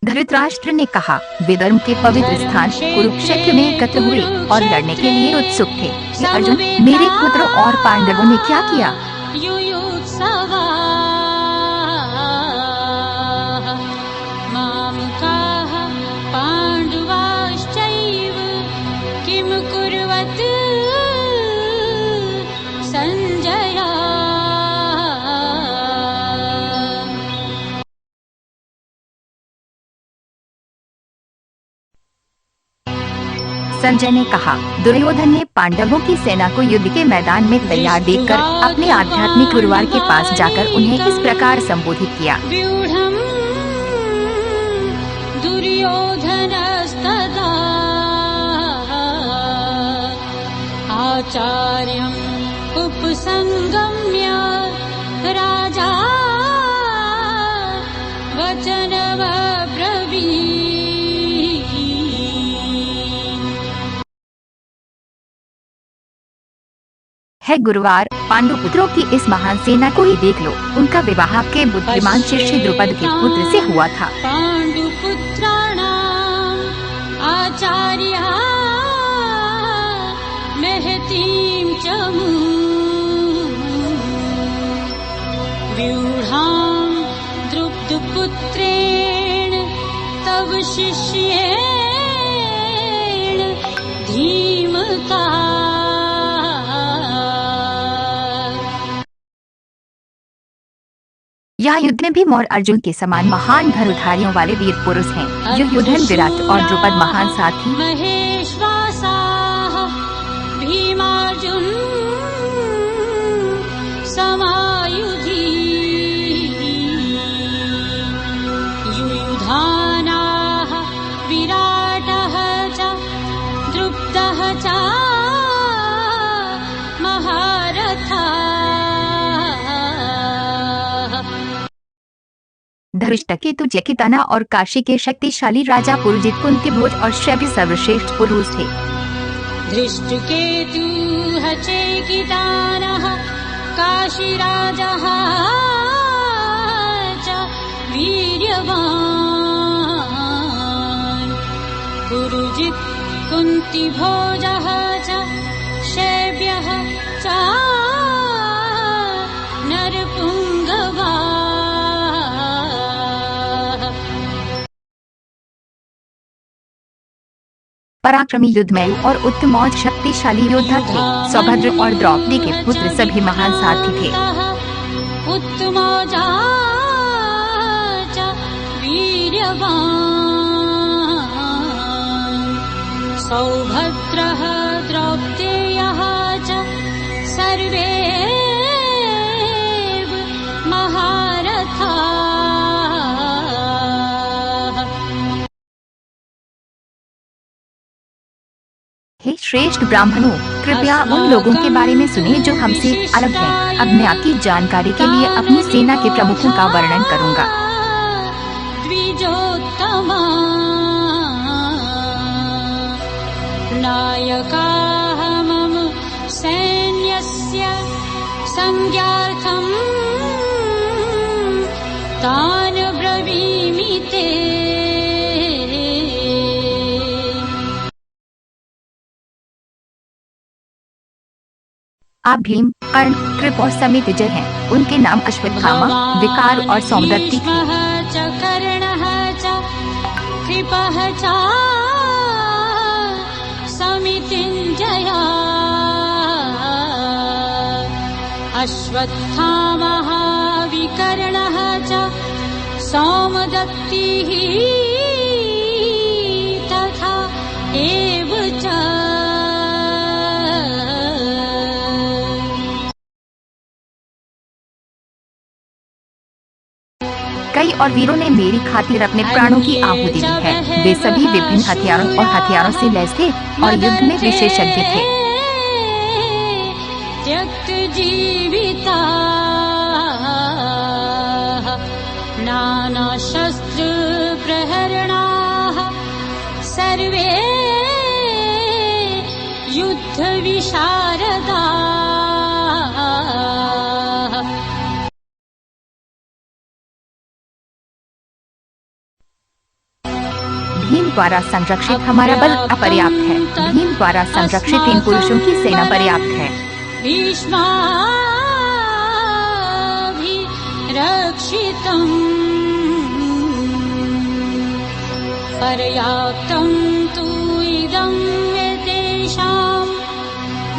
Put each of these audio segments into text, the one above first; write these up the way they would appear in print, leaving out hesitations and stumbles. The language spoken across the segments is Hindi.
धृतराष्ट्र ने कहा, वे धर्म के पवित्र स्थान कुरुक्षेत्र में एकत्र हुए और लड़ने के लिए उत्सुक थे। कि अर्जुन, मेरे पुत्रों और पांडवों ने क्या किया? संजय ने कहा, दुर्योधन ने पांडवों की सेना को युद्ध के मैदान में तैयार देखकर अपने आध्यात्मिक गुरुवार के पास जाकर उन्हें इस प्रकार संबोधित किया। दुर्योधनस्तदा आचार्यम् उपसंगम्य राजा वचनमब्रवीत्। है गुरुवार, पांडुपुत्रों की इस महान सेना को ही देख लो। उनका विवाह आपके बुद्धिमान शिष्य द्रुपद के पुत्र से हुआ था। पांडुपुत्राणाम् आचार्यः महतीं च व्यूढां द्रुपदपुत्रेण तव शिष्येण धीमता। यह युद्ध में भीम और अर्जुन के समान महान धनुर्धारियों वाले वीर पुरुष हैं। युद्धन, विराट और द्रुपद महान साथी। महेश्वासाः भीमार्जुन समायुधि युयुधानाः विराटः च द्रुपदः च महारथा। धृष्टकेतु, जयकिताना और काशी के शक्तिशाली राजा पुरुजित, कुंतीभोज और शैब्य सर्वश्रेष्ठ पुरुष थे। धृष्टकेतुः चेकितानः काशीराजः च वीर्यवान् पुरुजित् कुन्तीभोजः च शैब्यः च नरपुङ्गवा। पराक्रमी, युद्धमय और उत्तम और शक्तिशाली योद्धा थे। सौभद्र और द्रौपदी के पुत्र सभी महान साथी थे। उत्तमौजा च वीर्यवान् सौभद्रः द्रौपदेयः च सर्वे महारथा। हे श्रेष्ठ ब्राह्मणों, कृपया उन लोगों के बारे में सुनिए जो हमसे अलग हैं। अब मैं आपकी जानकारी के लिए अपनी सेना के प्रमुखों का वर्णन करूंगा। द्विजोत्तमा नायकाः मम सैन्यस्य संज्ञार्थं तान् ब्रवीमि ते। आप भीम, कर्ण, कृप और समित जय हैं। उनके नाम अश्वत्थामा, विकार और सौमदत्ती थे। कर्णः च कृपः च समितिञ्जया अश्वत्थामः विकर्णः च सौमदत्तिः तथा एव च। कई और वीरों ने मेरी खातिर अपने प्राणों की आहुति दी है। वे सभी विभिन्न हथियारों और हथियारों से लैस थे और युद्ध में विशेषज्ञ थे। त्यक्त जीविता नाना शस्त्र प्रहरणाः सर्वे युद्ध विशारदा। द्वारा संरक्षित हमारा बल अपर्याप्त है। भीम द्वारा संरक्षित इन पुरुषों की सेना पर्याप्त है। भीष्माभिरक्षितम् पर्याप्तं तु इदं एतेषां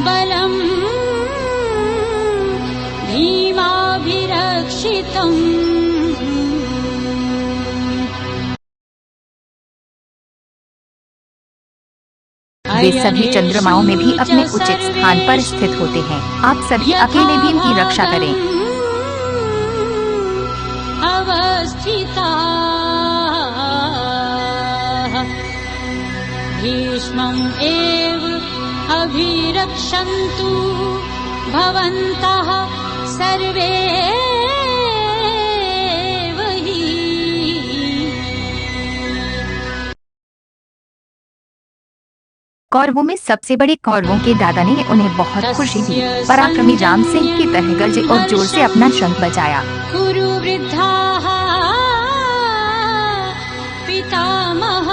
बलम् भीमाभिरक्षितम्। वे सभी चंद्रमाओं में भी अपने उचित स्थान पर स्थित होते हैं। आप सभी अकेले भीम की रक्षा करें। अवस्थिता भीष्मम् एव अभिरक्षन्तु भवन्तः सर्वे वही। कौरवों में सबसे बड़े कौरवों के दादा ने उन्हें बहुत खुशी दी। पराक्रमी राम सिंह की तरह गरजे और जोर से अपना शंख बजाया। कुरु वृद्धाः पितामहाः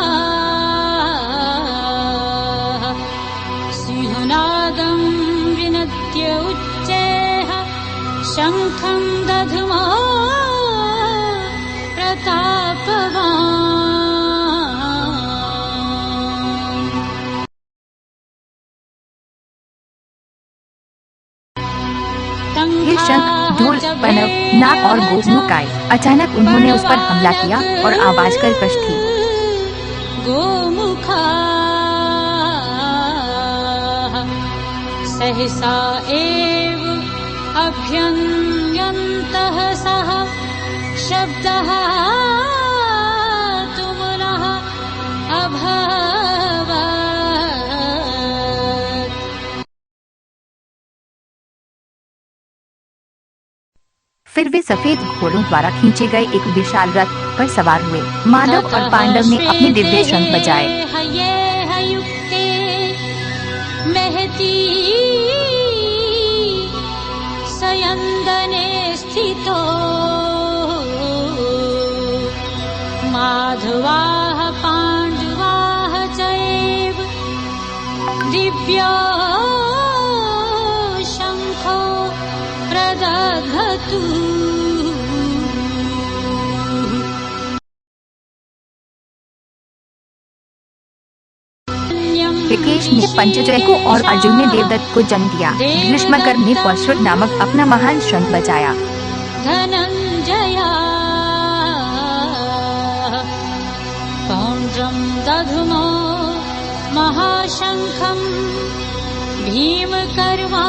सिंहनादं विनद्य उच्चैः शङ्खं दध्मो प्रतापवान्। ये शंख, ढोल, पनव, नाग और गोमुखाए। अचानक उन्होंने उस पर हमला किया और आवाज कर्कश थी। गोमुखाः सहसा एव अभ्यन्यन्तः सः शब्दः तुमुलः अभवत्। फिर वे सफेद घोड़ों द्वारा खींचे गए एक विशाल रथ पर सवार हुए। माधव और पांडव ने अपने दिव्य शंख बजाए। हयेहयुक्ते महती सयन्दने स्थितो माधवाः पाण्डवाः चैव दिव्यो शङ्खो प्रदधतु। विकेश ने पंचजय को और अर्जुन ने देवदत्त को जन्म दिया। भीष्मकर्म ने पौष्रुत नामक अपना महान शंख बजाया। धनञ्जया पौण्ड्रं दधुमो महाशङ्खं भीमकर्मा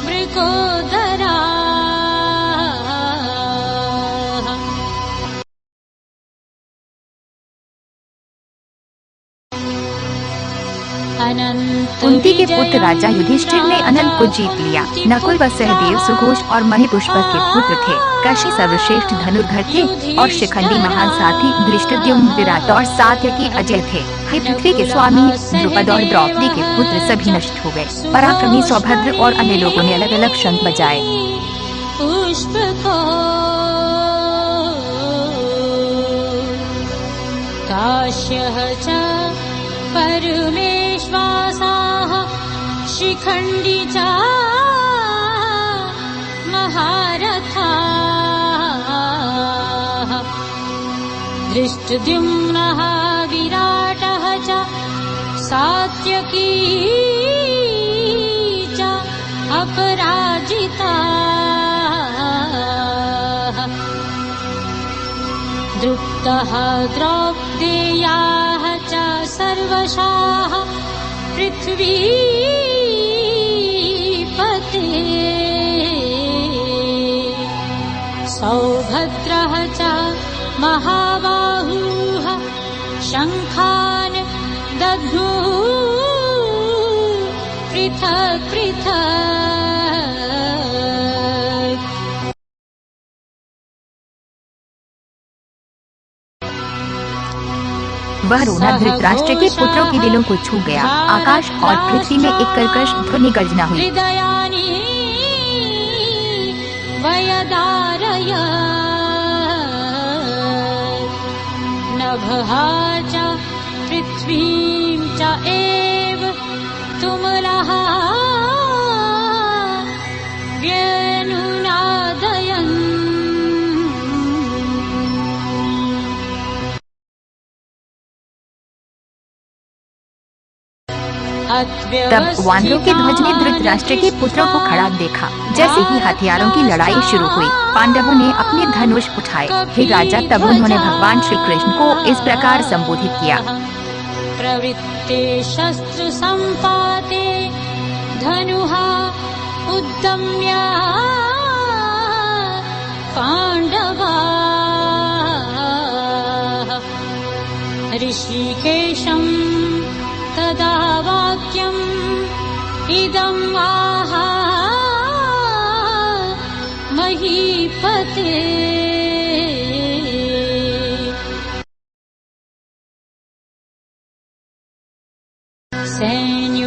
मृकोदरा। कुंती के पुत्र राजा युधिष्ठिर ने अनंत को जीत लिया। नकुल व सहदेव सुघोष और मणिपुष्पक के पुत्र थे। काशी सर्वश्रेष्ठ धनुर्धर थे और शिखंडी महान साथी धृष्टद्युम्न, विराट और सात्यकी अजय थे। हे पृथ्वी के स्वामी, द्रुपद और द्रौपदी के पुत्र सभी नष्ट हो गए। पराक्रमी सौभद्र और अन्य लोगों ने अलग अलग शंख बजाए। काश्यः च परमेश्वासाः शिखण्डी च महारथाः धृष्टद्युम्नः विराटः च सात्यकी च अपराजिताः दृप्तः द्रौपदेयाः च सर्वशाः पृथ्वीपते सौभद्रः च महाबाहुः शङ्खान् दध्मुः पृथक् पृथक्। वह रोना धृतराष्ट्र के पुत्रों के दिलों को छू गया। आकाश और पृथ्वी में एक कर्कश ध्वनि गर्जना हुई। हृदयानि वयदारय न नभः च पृथ्वीं च एव तुमुलः व्यनुनादयन्। तब वानरों के ध्वज ने धृतराष्ट्र के पुत्रों को खड़ा देखा। जैसे ही हथियारों की लड़ाई शुरू हुई, पांडवों ने अपने धनुष उठाए। हे राजा, तब उन्होंने भगवान श्री कृष्ण को इस प्रकार संबोधित किया। प्रवृत्ते शस्त्र संपाते धनुः उद्यम्य पांडवाः ऋषिकेशं तदा वाक्यम् इदम् आह महीपते।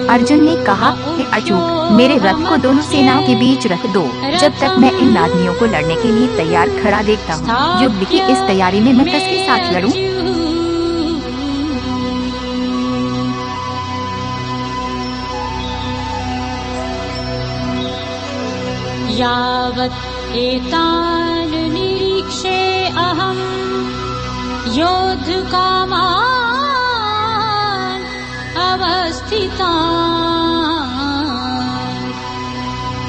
अर्जुन ने कहा, हे अचूक, मेरे रथ को दोनों सेनाओं के बीच रख दो, जब तक मैं इन आदमियों को लड़ने के लिए तैयार खड़ा देखता हूँ। युद्ध की इस तैयारी में मैं किसके साथ लड़ूं? यावत् एतान् निरीक्षे अहम् योद्धुकामान् अवस्थितान्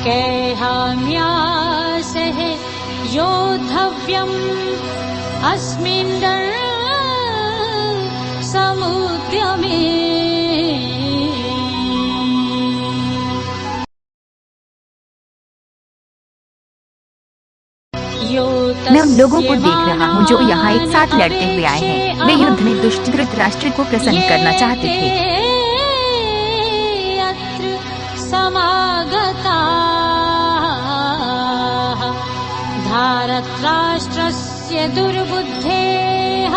कैहाम्यासः योद्धव्यम् अस्मिन् समुद्यमे। मैं उन लोगों को देख रहा हूँ जो यहाँ एक साथ लड़ते हुए आए हैं। वे युद्ध में दुष्ट धृतराष्ट्र को प्रसन्न करना चाहते थे। अत्र समागताः धारतराष्ट्रस्य दुर्बुद्धेः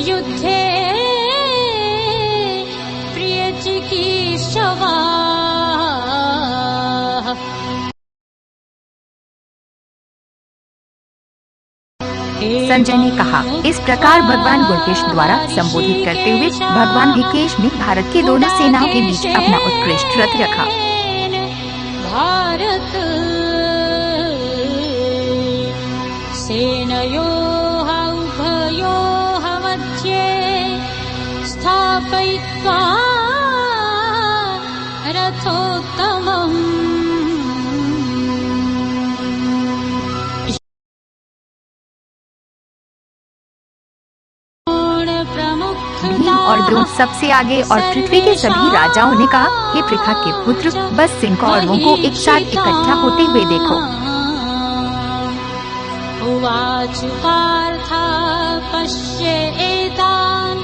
युद्धे प्रियचिकीर्षवाः। संजय ने कहा, इस प्रकार भगवान गुणकेश द्वारा संबोधित करते हुए भगवान ऋषिकेश ने भारत की दोनों सेनाओं के बीच अपना उत्कृष्ट रथ रखा। भारत सेनयोः उभयोः मध्ये स्थापयित्वा रथोत्तमम्। भीम और द्रोण सबसे आगे और पृथ्वी के सभी राजाओं ने कहा, हे पृथा के पुत्र, बस इन कौरवों को एक साथ इकट्ठा होते हुए देखो। उवाच पार्थ पश्य एतान्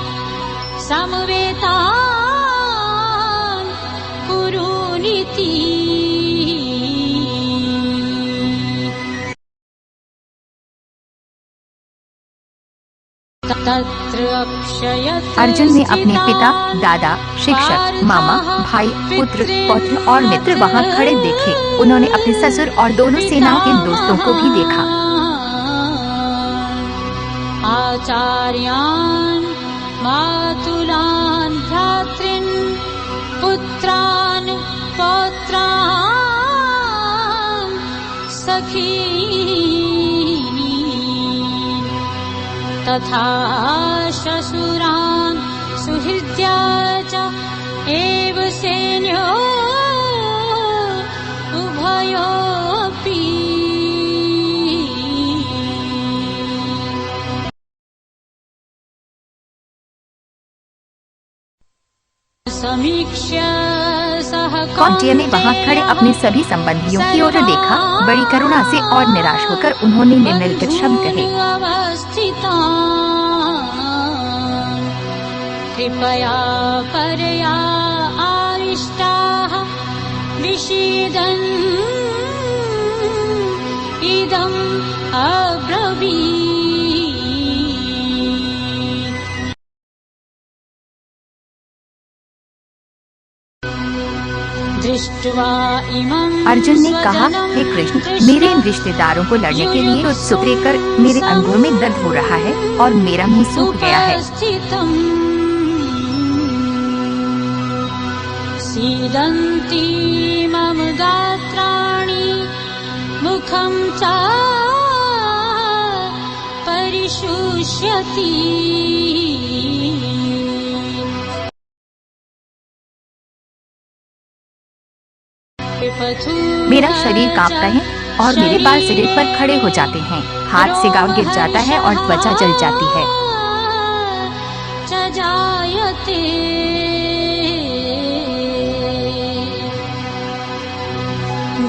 समवेतान् कुरुनीति। अर्जुन ने अपने पिता, दादा, शिक्षक, मामा, भाई, पुत्र, पौत्र और मित्र वहाँ खड़े देखे। उन्होंने अपने ससुर और दोनों सेनाओं के दोस्तों को भी देखा। आचार्यान् मातुलान् भ्रातॄन् पुत्रान् पौत्रान् सखीन् तथा श्वशुरान् सुहृद्या च एव सेन्यो उभयोऽपि। समीक्ष्य सह कौन्तेय ने वहाँ खड़े अपने सभी संबंधियों की ओर देखा। बड़ी करुणा से और निराश होकर उन्होंने निम्नलिखित शब्द कहे, कृपया परया आरिष्टाः विषीदन् इदम् अब्रवीत्। दृष्ट्वा इमं अर्जुन ने कहा, हे कृष्ण, मेरे इन रिश्तेदारों को लड़ने के लिए उत्सुक देखकर मेरे अंगों में दर्द हो रहा है और मेरा मुंह सूख गया है। सीदन्ति मम गात्राणि मुखं च परिशुष्यति। मेरा शरीर कांपता है और मेरे बाल शरीर पर खड़े हो जाते हैं, हाथ से गाँव गिर जाता है और त्वचा जल जाती है।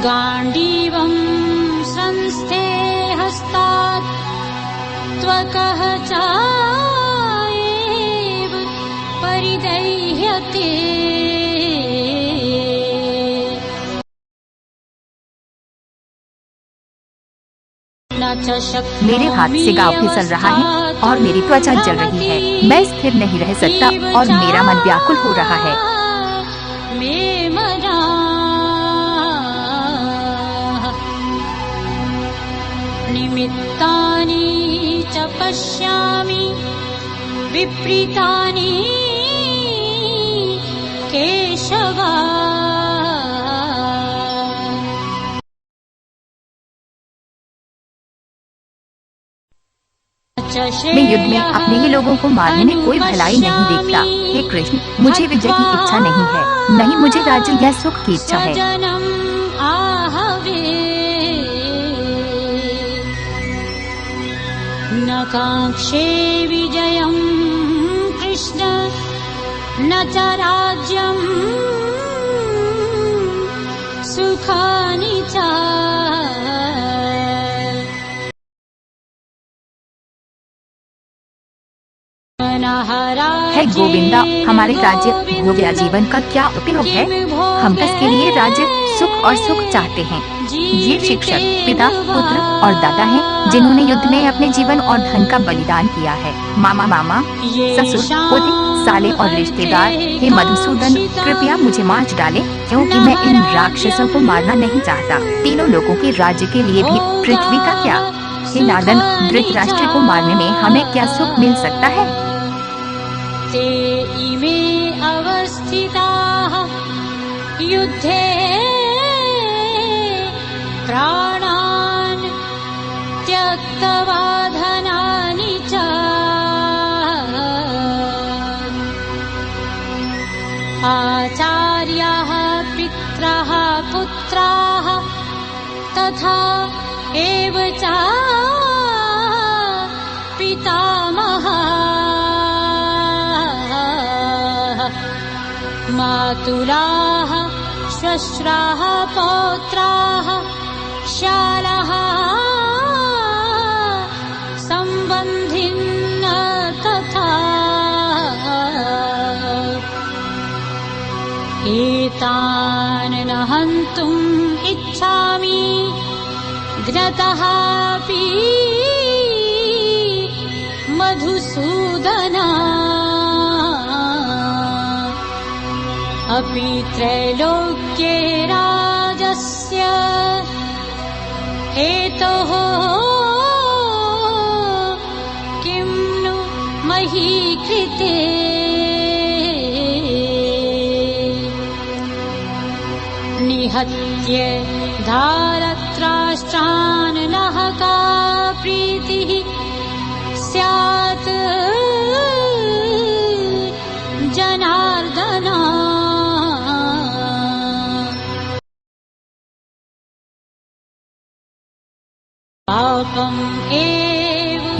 गांडीवं संस्थे हस्तात् त्वकः चाएव परिदह्यते। मेरे हाथ से गाँव फिसल रहा है और मेरी त्वचा जल रही है। मैं स्थिर नहीं रह सकता और मेरा मन व्याकुल हो रहा है। निमित्तानि च पश्यामि विपरीतानि केशव। मैं युद्ध में अपने ही लोगों को मारने में कोई भलाई नहीं देखता। हे कृष्ण, मुझे विजय की इच्छा नहीं है, नहीं मुझे राज्य या सुख की इच्छा है। न कांक्षे विजयं कृष्ण न च राज्यं सुखानि च। है गोविंदा, हमारे राज्य भोग या जीवन का क्या उपयोग है? हम किसके लिए राज्य, सुख और सुख चाहते हैं? ये शिक्षक, पिता, पुत्र और दादा हैं, जिन्होंने युद्ध में अपने जीवन और धन का बलिदान किया है। मामा, ससुर, पोते, साले और रिश्तेदार, हे मधुसूदन, कृपया मुझे मार डालें, क्योंकि मैं इन राक्षसों को मारना नहीं चाहता। तीनों लोगों के राज्य के लिए भी पृथ्वी का क्या? हे नादन, धृतराष्ट्र को मारने में हमें क्या सुख मिल सकता है? ते इमे अवस्थिताः युद्धे प्राणान् त्यक्त्वा धनानि च। आचार्याः पितरः पुत्राः तथा एव च पितामहाः मातुलाः श्वश्राः पौत्राः शालाः सम्बन्धिनः तथा एतान् न हन्तुम् इच्छामि घ्नतःपि मधुसूदन। अपि त्रैलोक्ये राजस्य हेतोः किं नु मही कृते। निहत्य धारत्राष्ट्रान् नः का प्रीतिः स्यात् जनार्दन।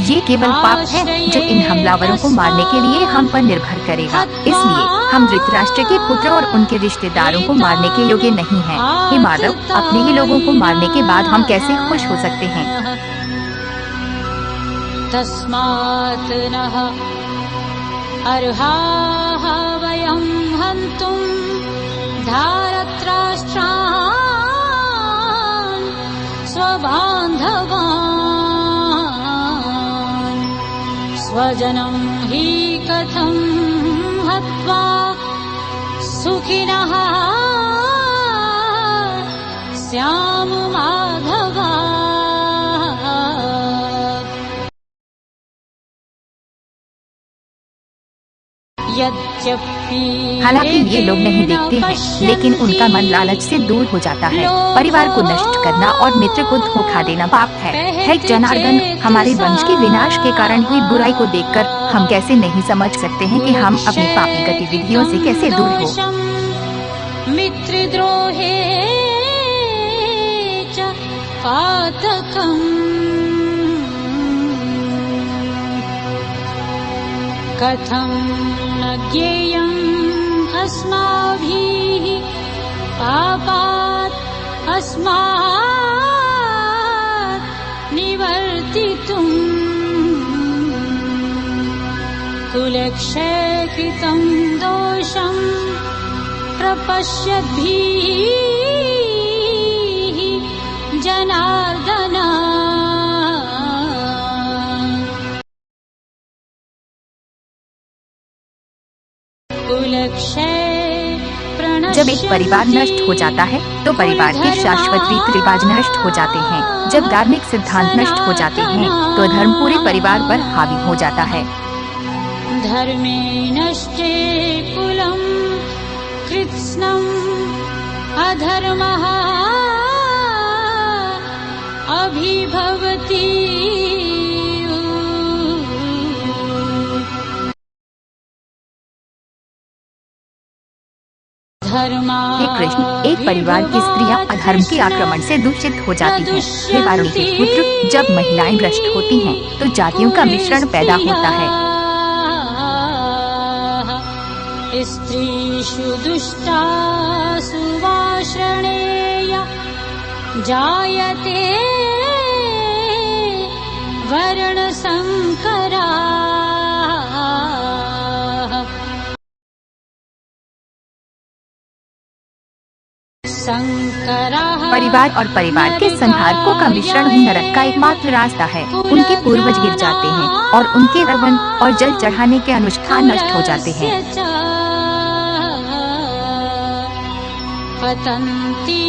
ये केवल पाप है जो इन हमलावरों को मारने के लिए हम पर निर्भर करेगा। इसलिए हम धृतराष्ट्र के पुत्र और उनके रिश्तेदारों को मारने के योग्य नहीं हैं। हे माधव, अपने ही लोगों को मारने के बाद हम कैसे खुश हो सकते हैं? तस्मात् नः अर्हाः वयं हन्तुं धारत्राष्ट्रान् स्वबान्धवान्। स्वजनं हि कथं हत्वा सुखिनः श्याम माधवा। हालांकि ये लोग नहीं देखते हैं, लेकिन उनका मन लालच से दूर हो जाता है। परिवार को नष्ट करना और मित्र को धोखा देना पाप है। हे जनार्दन, हमारे वंश के विनाश के कारण हुई बुराई को देखकर हम कैसे नहीं समझ सकते हैं कि हम अपनी पापी गतिविधियों से कैसे दूर हो। मित्रद्रोहे च पातकम् कथं न ज्ञेयम् अस्माभिः पापात् अस्मात् निवर्तितुम् कुलक्षये कृतं दोषं प्रपश्यद्भिः जनार्दन। जब एक परिवार नष्ट हो जाता है तो परिवार के शाश्वत रीति रिवाज नष्ट हो जाते हैं। जब धार्मिक सिद्धांत नष्ट हो जाते हैं तो धर्म पूरे परिवार पर हावी हो जाता है। धर्मे नष्टे कुलं कृत्स्नम् अधर्मः अभिभवति। हे कृष्ण, एक परिवार की स्त्रियां अधर्म के आक्रमण से दूषित हो जाती हैं। हे वारुणी के पुत्र, जब महिलाएं भ्रष्ट होती हैं तो जातियों का मिश्रण पैदा होता है। स्त्रीषु दुष्टासु वार्ष्णेय जायते वर्णसंकरा। परिवार और परिवार के संहारकों का मिश्रण ही नरक का एकमात्र रास्ता है। उनके पूर्वज गिर जाते हैं और उनके हवन और जल चढ़ाने के अनुष्ठान नष्ट हो जाते हैं। पतन्ति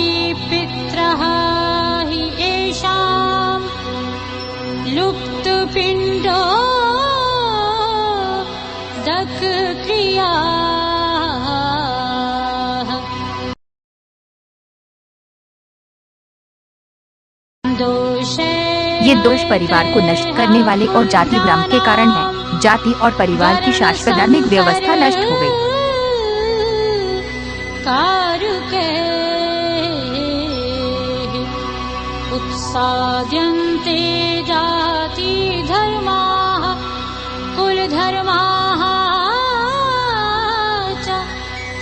पितरः हि येषां लुप्तपिण्डो दग्धक्रिया। ये दोष परिवार को नष्ट करने वाले और जाति भ्रम के कारण है। जाति और परिवार की शाश्वत धार्मिक व्यवस्था नष्ट हो गई। उत्साद्यन्ते जाति धर्माः कुल धर्माः च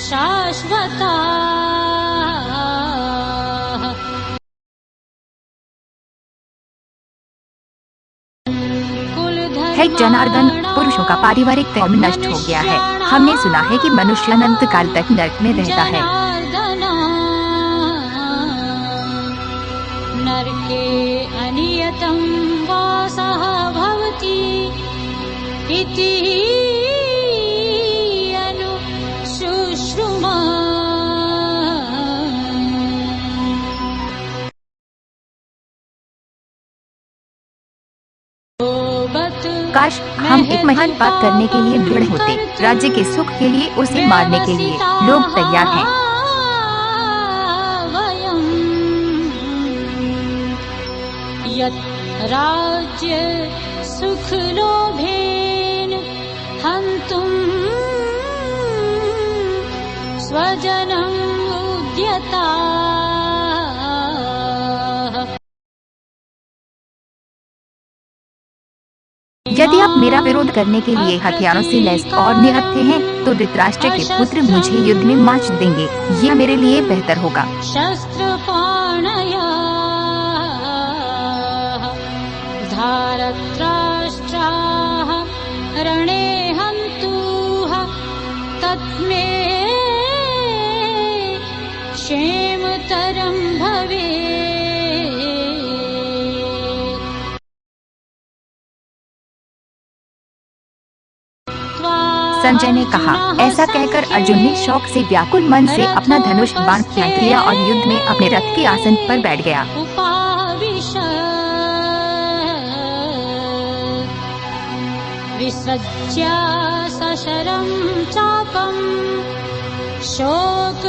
शाश्वता। हे जनार्दन, पुरुषों का पारिवारिक धर्म नष्ट हो गया है। हमने सुना है कि मनुष्य अनंत काल तक नरक में रहता है। नरके अनियतं वासः भवति इति अनुशुश्रुमा। काश हम एक महान पाप करने के लिए दृढ़ होते। राज्य के सुख के लिए उसे मारने के लिए लोग तैयार हैं। यत् राज्य सुख लोभेन हन्तुं स्वजनं उद्यता। यदि आप मेरा विरोध करने के लिए हथियारों से लैस और निहत्थे हैं तो धृतराष्ट्र के पुत्र मुझे युद्ध में मार देंगे। यह मेरे लिए बेहतर होगा। शस्त्रपाणया धारत्राष्ट्राः रणे हन्तुः तस्मै क्षेमतरं भवेत्। संजय ने कहा। ऐसा कहकर अर्जुन ने शौक से व्याकुल मन से अपना धनुष बाण फेंक लिया और युद्ध में अपने रथ के आसन पर बैठ गया। विसृज्य सशरं चापं शोक